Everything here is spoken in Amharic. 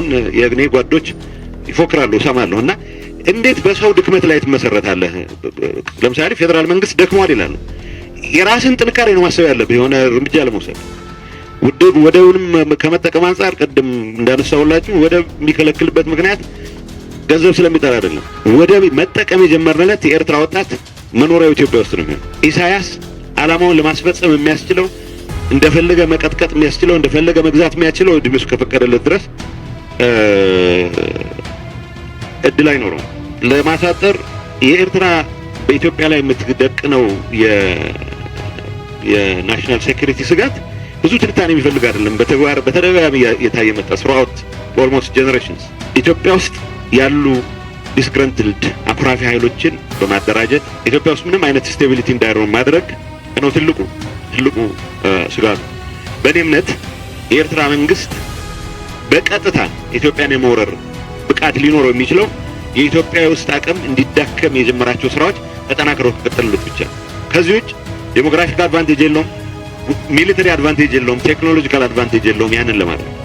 አሁን የኔ ጓዶች ይፎክራሉ ሰማለሁና እንዴት በሰው ድክመት ላይ ትመሰረታለህ? ለምሳሌ ፌደራል መንግስት ደክሟል ይላሉ። የራስን ጥንካሬ ነው ማሰብ ያለብህ የሆነ እርምጃ ለመውሰድ። ወደውንም ከመጠቀም አንፃር ቅድም እንዳነሳውላችሁ ወደብ የሚከለክልበት ምክንያት ገንዘብ ስለሚጠራ አይደለም። ወደብ መጠቀም የጀመርንለት የኤርትራ ወጣት መኖሪያው ኢትዮጵያ ውስጥ ነው የሚሆነው። ኢሳያስ ዓላማውን ለማስፈጸም የሚያስችለው እንደፈለገ መቀጥቀጥ የሚያስችለው እንደፈለገ መግዛት የሚያስችለው እድሜው ከፈቀደለት ድረስ እድል አይኖረውም። ለማሳጠር የኤርትራ በኢትዮጵያ ላይ የምትደቅነው የናሽናል ሴኩሪቲ ስጋት ብዙ ትንታኔ የሚፈልግ አይደለም። በተግባር በተደጋጋሚ የታየ መጣ throughout almost generations ኢትዮጵያ ውስጥ ያሉ ዲስግረንትልድ አኩራፊ ኃይሎችን በማደራጀት ኢትዮጵያ ውስጥ ምንም አይነት ስቴቢሊቲ እንዳይኖር ማድረግ ነው ትልቁ ስጋቱ። በእኔ እምነት የኤርትራ መንግስት በቀጥታ ኢትዮጵያን የመውረር ብቃት ሊኖረው የሚችለው የኢትዮጵያ ውስጥ አቅም እንዲዳከም የጀመራቸው ስራዎች ተጠናክረው ከቀጠሉት ብቻ። ከዚህ ውጭ ዴሞግራፊክ አድቫንቴጅ የለውም፣ ሚሊተሪ አድቫንቴጅ የለውም፣ ቴክኖሎጂካል አድቫንቴጅ የለውም ያንን ለማድረግ